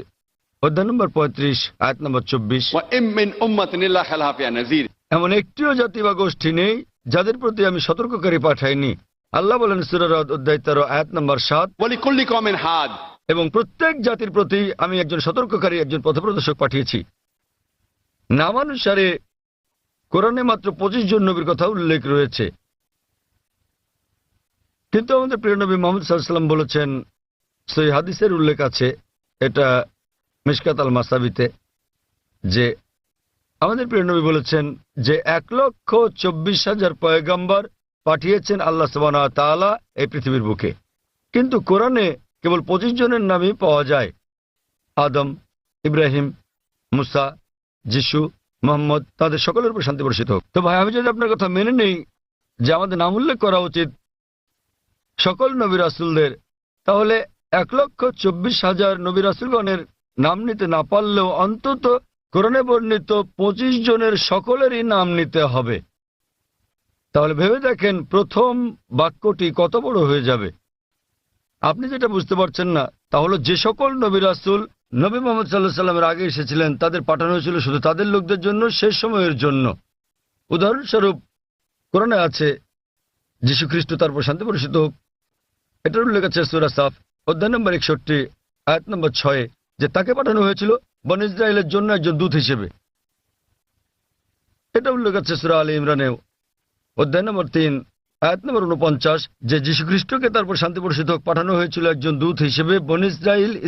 অধ্যায় নম্বর 35 আয়াত নম্বর 24, وإن من أمة إلا خلها فيها نذير। এমন একটিও জাতি বা গোষ্ঠী নেই যাদের প্রতি আমি সতর্ককারী পাঠাইনি। আল্লাহ বলেন সূরা রদ অধ্যায় 13 আয়াত নম্বর 7, ولكل قوم هاد। এবং প্রত্যেক জাতির প্রতি আমি একজন সতর্ককারী, একজন পথপ্রদর্শক পাঠিয়েছি। নামানুসারে কোরআনে মাত্র 25 জন নবীর কথা উল্লেখ রয়েছে, কিন্তু আমাদের প্রিয় নবী মুহাম্মদ সাল্লাল্লাহু আলাইহি ওয়াসাল্লাম বলেছেন, সহিহ হাদিসের উল্লেখ আছে, এটা মিশকাত আল মাসাবিতে, যে আমাদের প্রিয় নবী বলেছেন যে 1,24,000 পয়গম্বর পাঠিয়েছেন আল্লাহ সুবহানাহু ওয়া তাআলা এই পৃথিবীর বুকে, কিন্তু কোরআনে কেবল 25 জনের নামই পাওয়া যায়, আদম, ইব্রাহিম, মুসা, যিশু, মুহাম্মদ, তাদের সকলের উপর শান্তি বর্ষিত হোক। তো ভাই, আমি যদি আপনার কথা মেনে নেই যে আমাদের নাম উল্লেখ করা উচিত সকল নবী রাসূলদের, তাহলে 1,24,000 নবী রাসূলগণের নাম নিতে না পারলেও অন্তত কোরআনে বর্ণিত 25 জনের সকলেরই নাম নিতে হবে। তাহলে ভেবে দেখেন প্রথম বাক্যটি কত বড় হয়ে যাবে। আপনি যেটা বুঝতে পারছেন না তা হলো, যে সকল নবী রাসূল নবী মুহাম্মদ সাল্লাল্লাহু আলাইহি ওয়াসাল্লামের আগে এসেছিলেন তাদের পাঠানো হয়েছিল শুধু তাদের লোকদের জন্য, শেষ সময়ের জন্য। উদাহরণস্বরূপ কোরআনে আছে যীশু খ্রিস্ট তারপর শান্তি বর্ষিত হোক, এটার উল্লেখ আছে সূরা সাফ অধ্যায় নম্বর 61 আয়াত নম্বর 6, যে তাকে পাঠানো হয়েছিল বনী ইসরাইলের জন্য একজন দূত হিসেবে। এটা উল্লেখ আছে সূরা আলী ইমরানেও অধ্যায় নম্বর 3 আয়াত নম্বর 49, যে যীশু খ্রিস্টকে তারপর শান্তি বর্ষিত হোক পাঠানো হয়েছিল একজন দূত হিসেবে বনী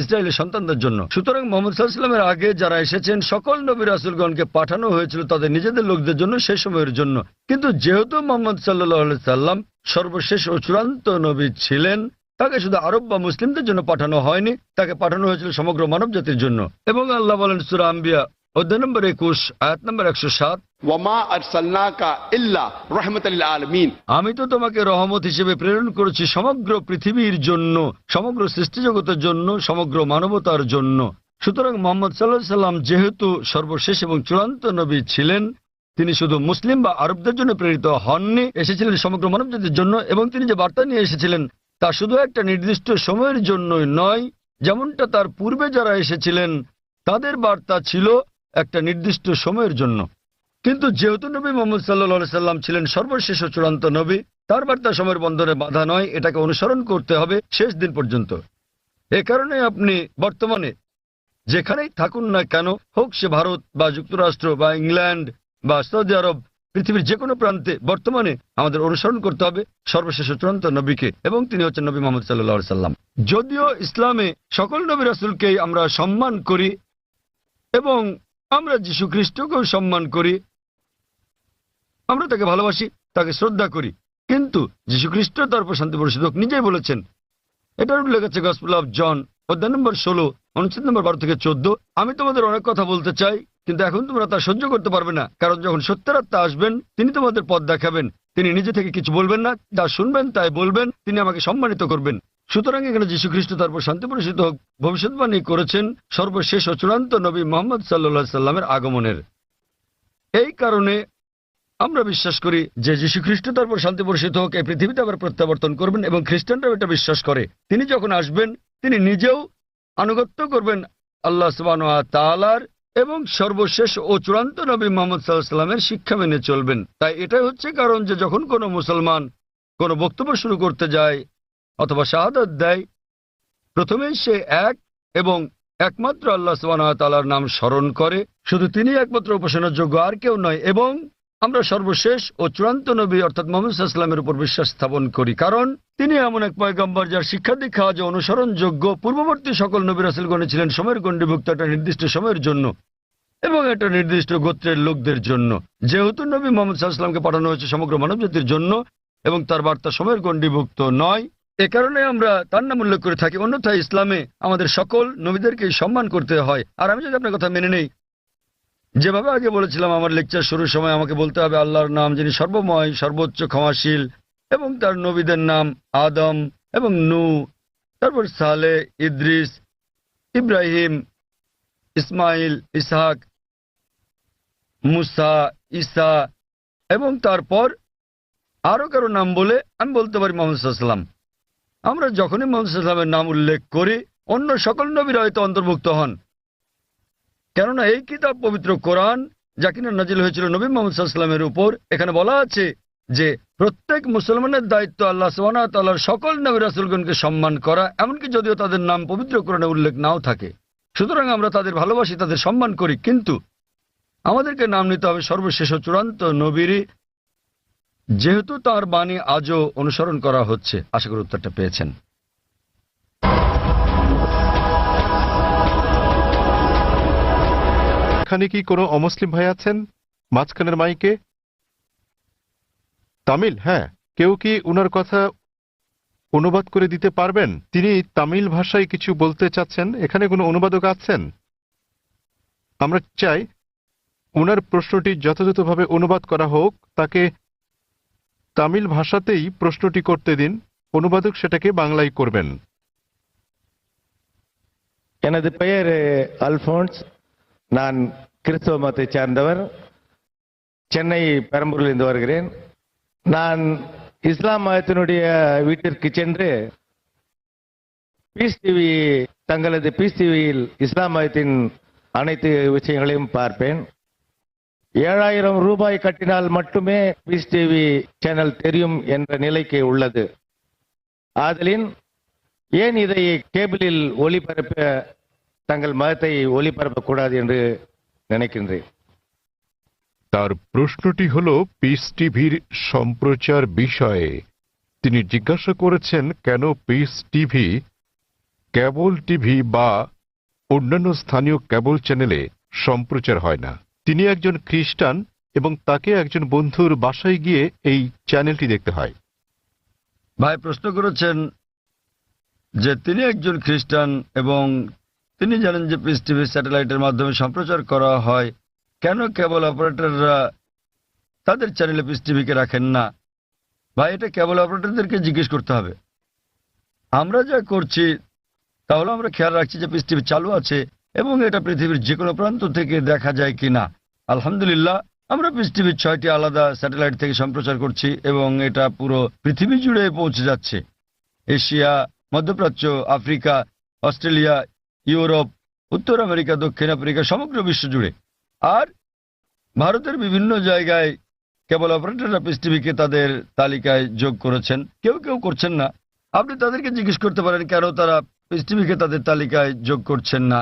ইসরাইলের সন্তানদের জন্য। সুতরাং মুহাম্মদ সাল্লাল্লাহু আলাইহি ওয়াসাল্লামের আগে যারা এসেছেন সকল নবী রাসূলগণকে পাঠানো হয়েছিল তাদের নিজেদের লোকদের জন্য, শেষ সময়ের জন্য। কিন্তু যেহেতু মুহাম্মদ সাল্লাল্লাহু আলাইহি সাল্লাম সর্বশেষ ও চূড়ান্ত নবী ছিলেন, তাকে শুধু আরব বা মুসলিমদের জন্য পাঠানো হয়নি, তাকে পাঠানো হয়েছিল সমগ্র মানব জাতির জন্য। এবং আল্লাহ বলেন সূরা আম্বিয়া অধ্যায় নম্বর 21 আয়াত নম্বর 107, ওয়ামা আরসালনাকা ইল্লা রাহমাতাল লিল আলামিন। আমি তো তোমাকে রহমত হিসেবে প্রেরণ করেছি সমগ্র পৃথিবীর জন্য, সমগ্র সৃষ্টি জগতের জন্য, সমগ্র মানবতার জন্য। সুতরাং মুহাম্মদ সাল্লাল্লাহু আলাইহি সাল্লাম যেহেতু সর্বশেষ এবং চূড়ান্ত নবী ছিলেন, তিনি শুধু মুসলিম বা আরবদের জন্য প্রেরিত হননি, এসেছিলেন সমগ্র মানব জাতির জন্য। এবং তিনি যে বার্তা নিয়ে এসেছিলেন তা শুধু একটা নির্দিষ্ট সময়ের জন্যই নয়, যেমনটা তার পূর্বে যারা এসেছিলেন তাদের বার্তা ছিল একটা নির্দিষ্ট সময়ের জন্য। কিন্তু যেহেতু নবী মুহাম্মদ সাল্লাল্লাহু আলাইহি সাল্লাম ছিলেন সর্বশেষ ও চূড়ান্ত নবী, তার বার্তা সময়ের বন্ধনে বাধা নয়, এটাকে অনুসরণ করতে হবে শেষ দিন পর্যন্ত। এ কারণে আপনি বর্তমানে যেখানেই থাকুন না কেন, হোক সে ভারত বা যুক্তরাষ্ট্র বা ইংল্যান্ড বা সৌদি আরব, পৃথিবীর যে কোনো প্রান্তে বর্তমানে আমাদের অনুসরণ করতে হবে সর্বশেষ ও চূড়ান্ত নবীকে, এবং তিনি হচ্ছেন নবী মুহাম্মদ সাল্লাল্লাহু আলাইহি সাল্লাম। যদিও ইসলামে সকল নবী রাসূলকেই আমরা সম্মান করি এবং আমরা যীশু খ্রিস্টকেও সম্মান করি, আমরা তাকে ভালোবাসি, তাকে শ্রদ্ধা করি, কিন্তু যীশু খ্রিস্ট তারপর শান্তি বর্ষিত হোক নিজেই বলেছেন, এটার উল্লেখ আছে গসপেল অফ জন অধ্যায় নম্বর 16 অনুচ্ছেদ নম্বর 12 থেকে 14, আমি তোমাদের অনেক কথা বলতে চাই, কিন্তু এখন তোমরা তা সহ্য করতে পারবে না, কারণ যখন সত্যের আত্মা আসবেন তিনি তোমাদের পথ দেখাবেন। তিনি নিজে থেকে কিছু বলবেন না, যা শুনবেন তাই বলবেন, তিনি আমাকে সম্মানিত করবেন। সুতরাং এখানে যীশু খ্রিস্ট তারপর শান্তি বর্ষিত হোক ভবিষ্যৎবাণী করেছেন সর্বশেষ ও চূড়ান্ত নবী মুহাম্মদ সাল্লাল্লাহু আলাইহি সাল্লামের আগমনের। এই কারণে আমরা বিশ্বাস করি যে যীশু খ্রিস্ট তারপর শান্তি বর্ষিত হোক এই পৃথিবীতে আবার প্রত্যাবর্তন করবেন, এবং খ্রিস্টানরাও এটা বিশ্বাস করে। তিনি যখন আসবেন তিনি নিজেও আনুগত্য করবেন আল্লাহ সুবহানাহু ওয়া তাআলার, এবং সর্বশেষ ও চূড়ান্ত নবী মুহাম্মদ সাল্লাল্লাহু আলাইহি সাল্লামের শিক্ষা মেনে চলবেন। তাই এটাই হচ্ছে কারণ যে যখন কোনো মুসলমান কোনো বক্তব্য শুরু করতে যায় অথবা শাহাদাত দেয়, প্রথমেই সে এক এবং একমাত্র আল্লাহ সুবহানাহু ওয়া তাআলার নাম স্মরণ করে, শুধু তিনি একমাত্র উপাসনার যোগ্য, আর কেউ নয়। এবং আমরা সর্বশেষ ও চূড়ান্ত নবী অর্থাৎ মুহাম্মদ সাল্লাল্লাহু আলাইহি ওয়াসাল্লামের উপর বিশ্বাস স্থাপন করি, কারণ তিনি এমন এক পয়গম্বর যার শিক্ষা দীক্ষা আজ অনুসরণযোগ্য। পূর্ববর্তী সকল নবী রাসূলগণ ছিলেন সময়ের গণ্ডিভুক্ত একটা নির্দিষ্ট সময়ের জন্য এবং একটা নির্দিষ্ট গোত্রের লোকদের জন্য। যেহেতু নবী মুহাম্মদ সাল্লাল্লাহু আলাইহি ওয়াসাল্লামকে পাঠানো হয়েছে সমগ্র মানবজাতির জন্য এবং তার বার্তা সময়ের গণ্ডিভুক্ত নয়, এ কারণে আমরা তার নাম উল্লেখ করে থাকি। অন্যথায় ইসলামে আমাদের সকল নবীদেরকে সম্মান করতে হয়। আর আমি যদি আপনার কথা মেনে নেই, যেভাবে আগে বলেছিলাম আমার লেকচার শুরুর সময়, আমাকে বলতে হবে আল্লাহর নাম যিনি সর্বময়, সর্বোচ্চ, ক্ষমাশীল, এবং তার নবীদের নাম আদম এবং নূহ, তারপর সালেহ, ইদ্রিস, ইব্রাহিম, ইসমাইল, ইসহাক, মুসা, ঈসা এবং তারপর আরো কারো নাম বলে আমি বলতে পারি মোহাম্মদ সাল্লাল্লাহু আলাইহি ওয়াসাল্লাম। আমরা যখনই মোহাম্মদ সাল্লাল্লাহু আলাইহি ওয়াসাল্লামের নাম উল্লেখ করি অন্য সকল নবীরা হয়তো অন্তর্ভুক্ত হন, কেননা এই কিতাব পবিত্র কোরআন যা কিনা নাজিল হয়েছিল নবী মুহাম্মদ সাল্লাল্লাহু আলাইহি ওয়াসাল্লামের উপর, এখানে বলা আছে যে প্রত্যেক মুসলমানের দায়িত্ব আল্লাহ সুবহানাহু ওয়া তাআলার সকল নবী রাসূলগণকে সম্মান করা, এমনকি যদিও তাদের নাম পবিত্র কোরআনে উল্লেখ নাও থাকে। সুতরাং আমরা তাদের ভালোবাসি, তাদের সম্মান করি, কিন্তু আমাদেরকে নাম নিতে হবে সর্বশেষ ও চূড়ান্ত নবীরই, যেহেতু তার বাণী আজও অনুসরণ করা হচ্ছে। আশা করি উত্তরটা পেয়েছেন। এখানে কি কোনো অমুসলিম ভাই আছেন মাঝখানের মাইকে? তামিল? হ্যাঁ, কেউ কি উনার কথা অনুবাদ করে দিতে পারবেন? তিনি তামিল ভাষায় কিছু বলতে চাচ্ছেন। এখানে কোনো অনুবাদক আছেন? আমরা চাই উনার প্রশ্নটি যথাযথভাবে অনুবাদ করা হোক, তাকে তামিল ভাষাতেই প্রশ্নটি করতে দিন, অনুবাদক সেটাকে বাংলায় করবেন। எனது பெயர் அல்போன்ஸ். நான் கிறிஸ்தவ மதத்தை சார்ந்தவர். சென்னை பெரம்பூரிலிருந்து வருகிறேன். நான் இஸ்லாம் மதத்தினுடைய வீட்டிற்கு சென்று பீஸ் டிவி, தங்களது பீஸ் டிவியில் இஸ்லாம் மதத்தின் அனைத்து விஷயங்களையும் பார்ப்பேன். 7000 ரூபாய் கட்டினால் மட்டுமே பீஸ் டிவி சேனல் தெரியும் என்ற நிலைக்கு உள்ளது. ஆதலின் ஏன் இதை கேபிளில் ஒளிபரப்ப தங்கள் மதத்தை ஒளிபரப்பக்கூடாது என்று நினைக்கின்றேன். তার প্রশ্নটি হল পিস টিভির সম্প্রচার বিষয়ে। তিনি জিজ্ঞাসা করেছেন কেন পিস টিভি কেবল টিভি বা অন্যান্য স্থানীয় কেবল চ্যানেলে সম্প্রচার হয় না। তিনি একজন খ্রিস্টান এবং তাকে একজন বন্ধুর বাসায় গিয়ে এই চ্যানেলটি দেখতে হয়। ভাই প্রশ্ন করেছেন যে তিনি একজন খ্রিস্টান এবং তিনি জানেন যে পিস টিভি স্যাটেলাইটের মাধ্যমে সম্প্রচার করা হয়, কেন কেবল অপারেটররা তাদের চ্যানেলে পিস টিভিকে রাখেন না? ভাই এটা কেবল অপারেটরদেরকে জিজ্ঞেস করতে হবে। আমরা যা করছি তাহলে আমরা খেয়াল রাখছি যে পিস টিভি চালু আছে এবং এটা পৃথিবীর যে কোনো প্রান্ত থেকে দেখা যায় কিনা। আলহামদুলিল্লাহ আমরা পিস টিভির 6টি আলাদা স্যাটেলাইট থেকে সম্প্রচার করছি এবং এটা পুরো পৃথিবী জুড়ে পৌঁছে যাচ্ছে। এশিয়া, মধ্যপ্রাচ্য, আফ্রিকা, অস্ট্রেলিয়া, ইউরোপ, উত্তর আমেরিকা, দক্ষিণ আফ্রিকা, সমগ্র বিশ্ব জুড়ে। আর ভারতের বিভিন্ন জায়গায় কেবল অপারেটররা পিস টিভিকে তাদের তালিকায় যোগ করেছেন, কেউ কেউ করছেন না। আপনি তাদেরকে জিজ্ঞেস করতে পারেন কেন তারা পিস টিভিকে তাদের তালিকায় যোগ করছেন না।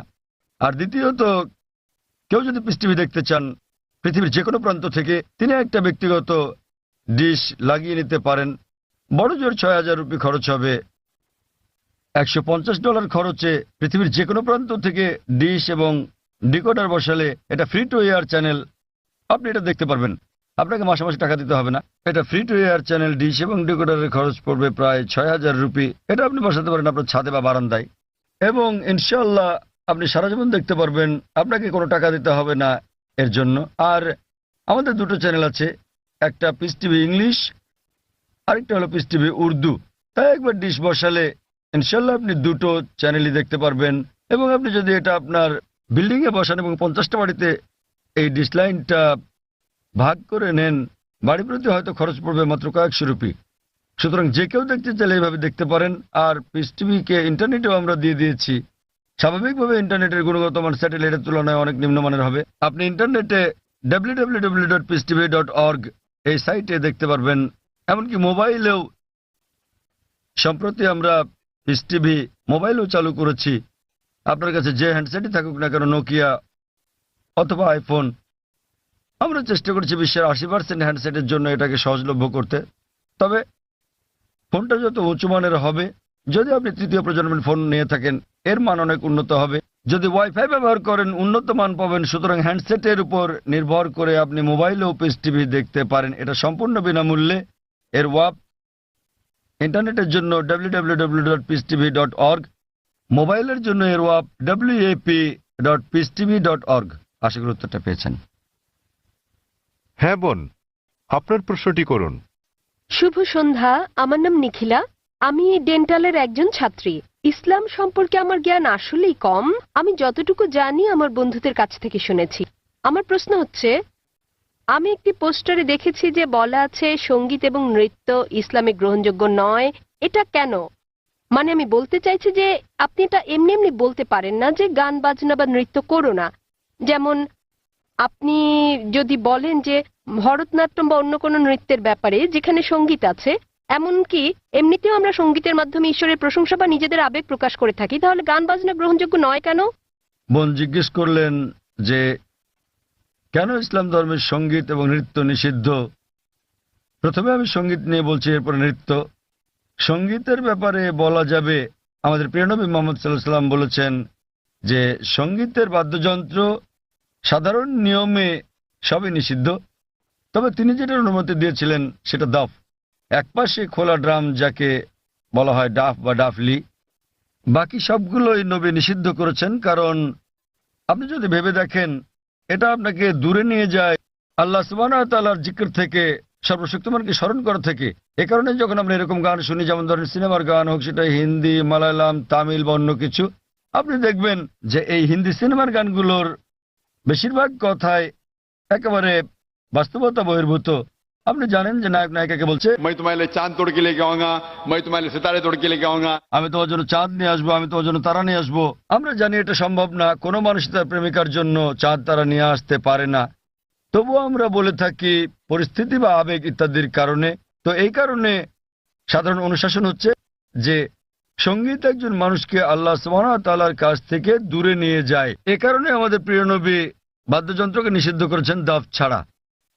আর দ্বিতীয়ত, কেউ যদি পিস টিভি দেখতে চান পৃথিবীর যে কোনো প্রান্ত থেকে, তিনি একটা ব্যক্তিগত ডিশ লাগিয়ে নিতে পারেন। বড় জোর 6000 রুপি খরচ হবে। $150 খরচে পৃথিবীর যে কোনো প্রান্ত থেকে ডিশ এবং ডিকোডার বসালে এটা ফ্রি টু এয়ার চ্যানেল, আপনি এটা দেখতে পারবেন। আপনাকে মাসে মাসে টাকা দিতে হবে না। এটা free to air channel, dish এবং ডিকোডারের খরচ পড়বে প্রায় 6000 রুপি। এটা আপনি বসাতে পারেন আপনার ছাদে বা বারান্দায় এবং ইনশাআল্লাহ আপনি সারা জীবন দেখতে পারবেন, আপনাকে কোনো টাকা দিতে হবে না এর জন্য। আর আমাদের দুটো চ্যানেল আছে, একটা পিস টিভি ইংলিশ, আরেকটা হলো পিস টিভি উর্দু। তাই একবার ডিশ বসালে ইনশাআল্লাহ আপনি দুটো চ্যানেলই দেখতে পারবেন। এবং আপনি যদি এটা আপনার বিল্ডিংয়ে বসান এবং 50টা বাড়িতে এই ডিশ লাইনটা ভাগ করে নেন, বাড়ি প্রতি হয়তো খরচ পড়বে মাত্র কয়েকশো রুপি। সুতরাং যে কেউ দেখতে চাইলে এইভাবে দেখতে পারেন। আর পিস টিভিকে ইন্টারনেটেও আমরা দিয়ে দিয়েছি। স্বাভাবিকভাবে ইন্টারনেটের গুণগত মান স্যাটেলাইটের তুলনায় অনেক নিম্নমানের হবে। আপনি ইন্টারনেটে www.peacetv.org এই সাইটে দেখতে পারবেন। এমনকি মোবাইলেও সম্প্রতি আমরা পিস টিভি মোবাইলও চালু করেছি। আপনার কাছে যে হ্যান্ডসেটই থাকুক না কেন, নোকিয়া অথবা আইফোন, আমরা চেষ্টা করছি বিশ্বের 80% হ্যান্ডসেটের জন্য এটাকে সহজলভ্য করতে। তবে ফোনটা যত উঁচু মানের হবে, যদি আপনি তৃতীয় প্রজন্মের ফোন নিয়ে থাকেন এর মান অনেক উন্নত হবে। যদি ওয়াইফাই ব্যবহার করেন উন্নত মান পাবেন। সুতরাং হ্যান্ডসেটের উপর নির্ভর করে আপনি মোবাইলেও পিস টিভি দেখতে পারেন। এটা সম্পূর্ণ বিনামূল্যে। এর ওয়াপ ইন্টারনেটের জন্য www.peacetv.org, মোবাইলের জন্য এর ওয়াপ wap.peacetv.org। আশা করি উত্তরটা পেয়েছেন। হ্যাঁ বোন, আপনার প্রশ্নটি করুন। শুভ সন্ধ্যা, আমার নাম নিখিলা। আমি ডেন্টালের একজন ছাত্রী। ইসলাম সম্পর্কে আমার জ্ঞান আসলেই কম। আমি যতটুকু জানি আমার বন্ধুদের কাছ থেকে শুনেছি। আমার প্রশ্ন হচ্ছে, আমি একটি পোস্টারে দেখেছি যে বলা আছে সঙ্গীত এবং নৃত্য ইসলামে গ্রহণযোগ্য নয়। এটা কেন? মানে আমি বলতে চাইছি যে আপনি এটা এমনি এমনি বলতে পারেন না যে গান বাজনা বা নৃত্য করো না। যেমন আপনি যদি বলেন যে ভরতনাট্যম বা অন্য কোনো নৃত্যের ব্যাপারে যেখানে সঙ্গীত আছে, এমনকি এমনিতেও আমরা সঙ্গীতের মাধ্যমে ঈশ্বরের প্রশংসা বা নিজেদের আবেগ প্রকাশ করে থাকি, তাহলে গান বাজনা গ্রহণযোগ্য নয় কেন? বোন জিজ্ঞেস করলেন যে কেন ইসলাম ধর্মের সঙ্গীত এবং নৃত্য নিষিদ্ধ। প্রথমে আমি সঙ্গীত নিয়ে বলছি, এরপর নৃত্য। সঙ্গীতের ব্যাপারে বলা যাবে, আমাদের প্রিয় নবী মুহাম্মদ সাল্লাল্লাহু আলাইহি ওয়াসাল্লাম বলেছেন যে সঙ্গীতের বাদ্যযন্ত্র সাধারণ নিয়মে সবই নিষিদ্ধ, তবে তিনি যেটার অনুমতি দিয়েছিলেন সেটা দাফ, একপাশে খোলা ড্রাম যাকে বলা হয় ডাফ বা ডাফলি। বাকি সবগুলোই নবী নিষিদ্ধ করেছেন, কারণ আপনি যদি ভেবে দেখেন এটা আপনাকে দূরে নিয়ে যায় আল্লাহ সুবহানাহু ওয়া তাআলার জিকির থেকে, সর্বশক্তিমানকে স্মরণ করা থেকে। এ কারণে যখন আমরা এরকম গান শুনি, যেমন ধরেন সিনেমার গান হোক, সেটা হিন্দি, মালায়ালাম, তামিল বা অন্য কিছু, আপনি দেখবেন যে এই হিন্দি সিনেমার গানগুলোর বেশিরভাগ কথায় একেবারে বাস্তবতা বহির্ভূত। আপনি জানেন যে নায়ক নায়িকাকে বলছে, मैं तुम्हारे लिए चांद तोड़ के लेके आऊंगा, मैं तुम्हारे लिए सितारे तोड़ के लेके आऊंगा। আমি তোমার জন্য চাঁদ নিয়ে আসবো, আমি তোমার জন্য তারা নিয়ে আসবো। আমরা জানি এটা সম্ভব না, কোনো মানুষ তার প্রেমিকার জন্য চাঁদ তারা নিয়ে আসতে পারে না। তবুও আমরা বলে থাকি পরিস্থিতি বা আবেগ ইত্যাদির কারণে। তো এই কারণে সাধারণ অনুশাসন হচ্ছে যে সঙ্গীত একজন মানুষকে আল্লাহ সুবহানাহু ওয়া তাআলার কাছ থেকে দূরে নিয়ে যায়। এ কারণে আমাদের প্রিয় নবী বাদ্যযন্ত্রকে নিষিদ্ধ করেছেন দাফ ছাড়া।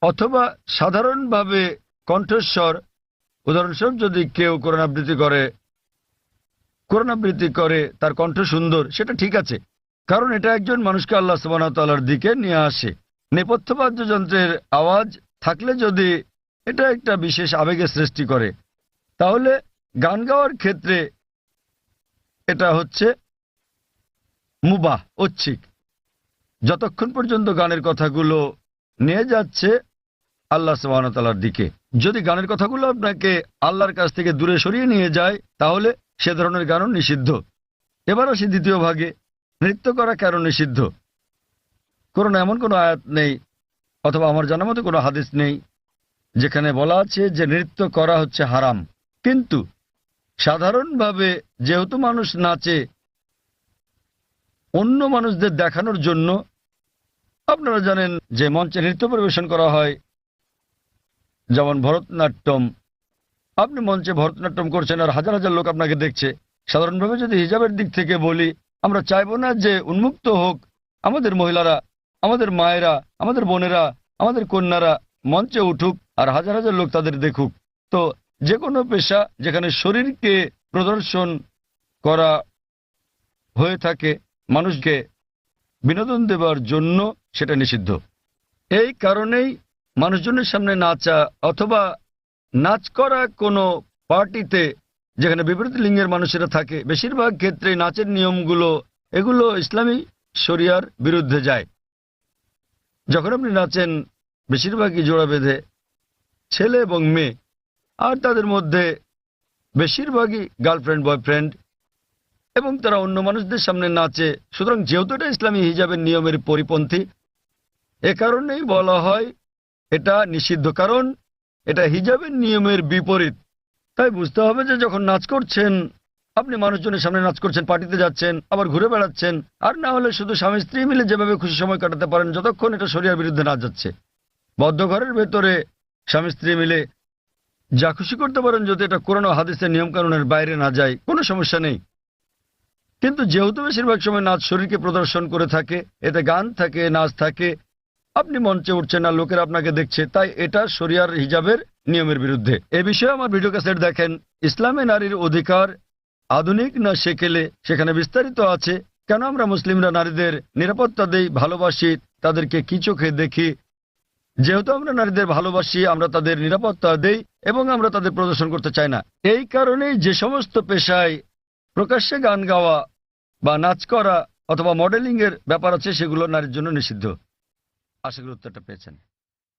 অথবা সাধারণভাবে কণ্ঠস্বর, উদাহরণস্বরূপ যদি কেউ কোরআন আবৃত্তি করে তার কণ্ঠ সুন্দর, সেটা ঠিক আছে, কারণ এটা একজন মানুষকে আল্লাহ সুবহানাহু ওয়া তাআলার দিকে নিয়ে আসে। নেপথ্য বাদ্যযন্ত্রের আওয়াজ থাকলে যদি এটা একটা বিশেষ আবেগের সৃষ্টি করে, তাহলে গান গাওয়ার ক্ষেত্রে এটা হচ্ছে মুবাহ, ঐচ্ছিক, যতক্ষণ পর্যন্ত গানের কথাগুলো নিয়ে যাচ্ছে আল্লাহ সুবহানাহু ওয়া তাআলার দিকে। যদি গানের কথাগুলো আপনাকে আল্লাহর কাছ থেকে দূরে সরিয়ে নিয়ে যায়, তাহলে সে ধরনের গানও নিষিদ্ধ। এবার আসি দ্বিতীয় ভাগে, নৃত্য করা কেন নিষিদ্ধ। কোরআনে এমন কোনো আয়াত নেই, অথবা আমার জানার মতো কোনো হাদিস নেই যেখানে বলা আছে যে নৃত্য করা হচ্ছে হারাম। কিন্তু সাধারণভাবে যেহেতু মানুষ নাচে অন্য মানুষদের দেখানোর জন্য, আপনারা জানেন যে মঞ্চে নৃত্য পরিবেশন করা হয়, যেমন ভরতনাট্যম। আপনি মঞ্চে ভরতনাট্যম করছেন আর হাজার হাজার লোক আপনাকে দেখছে। সাধারণভাবে যদি হিজাবের দিক থেকে বলি, আমরা চাইবো না যে উন্মুক্ত হোক আমাদের মহিলারা, আমাদের মায়েরা, আমাদের বোনেরা, আমাদের কন্যারা মঞ্চে উঠুক আর হাজার হাজার লোক তাদের দেখুক। তো যে কোনো পেশা যেখানে শরীরকে প্রদর্শন করা হয়ে থাকে মানুষকে বিনোদন দেবার জন্য, সেটা নিষিদ্ধ। এই কারণেই মানুষজনের সামনে নাচা অথবা নাচ করা কোনো পার্টিতে যেখানে বিপরীত লিঙ্গের মানুষেরা থাকে, বেশিরভাগ ক্ষেত্রে নাচের নিয়মগুলো এগুলো ইসলামী শরিয়ার বিরুদ্ধে যায়। যখন আপনি নাচেন বেশিরভাগই জোড়া বেঁধে, ছেলে এবং মেয়ে, আর তাদের মধ্যে বেশিরভাগই গার্লফ্রেন্ড বয়ফ্রেন্ড, এবং তারা অন্য মানুষদের সামনে নাচে। সুতরাং যেহেতু এটা ইসলামী হিজাবের নিয়মের পরিপন্থী, এ কারণেই বলা হয় এটা নিষিদ্ধ, কারণ এটা হিজাবের নিয়মের বিপরীত। তাই বুঝতে হবে যে যখন নাচ করছেন, আপনি মানুষজনের সামনে নাচ করছেন, পার্টিতে যাচ্ছেন, আবার ঘুরে বেড়াচ্ছেন, আর না হলে শুধু স্বামী স্ত্রী মিলে যেভাবে খুশি সময় কাটাতে পারেন, যতক্ষণ এটা শরিয়ার বিরুদ্ধে না যাচ্ছে। বদ্ধ ঘরের ভেতরে স্বামী স্ত্রী মিলে যা খুশি করতে পারেন, যদি এটা কোরআন ও হাদিসের নিয়মকানুনের বাইরে না যায়, কোনো সমস্যা নেই। কিন্তু যেহেতু বেশিরভাগ সময় নাচ শরীরকে প্রদর্শন করে থাকে, এতে গান থাকে, নাচ থাকে, আপনি মঞ্চে উঠছেন আর লোকেরা আপনাকে দেখছে, তাই এটা শরিয়ার হিজাবের নিয়মের বিরুদ্ধে। এ বিষয়ে আমার ভিডিও ক্যাসেট দেখেন, ইসলামে নারীর অধিকার আধুনিক না সেকেলে, সেখানে বিস্তারিত আছে কেন আমরা মুসলিমরা নারীদের নিরাপত্তা দেই, ভালোবাসি, তাদেরকে কি চোখে দেখি। যেহেতু আমরা নারীদের ভালোবাসি, আমরা তাদের নিরাপত্তা দেই এবং আমরা তাদের প্রদর্শন করতে চাই না। এই কারণেই যে সমস্ত পেশায় প্রকাশ্যে গান গাওয়া বা নাচ করা অথবা মডেলিং এর ব্যাপার আছে, সেগুলো নারীর জন্য নিষিদ্ধ। আশা করি উত্তরটা পেয়েছেন।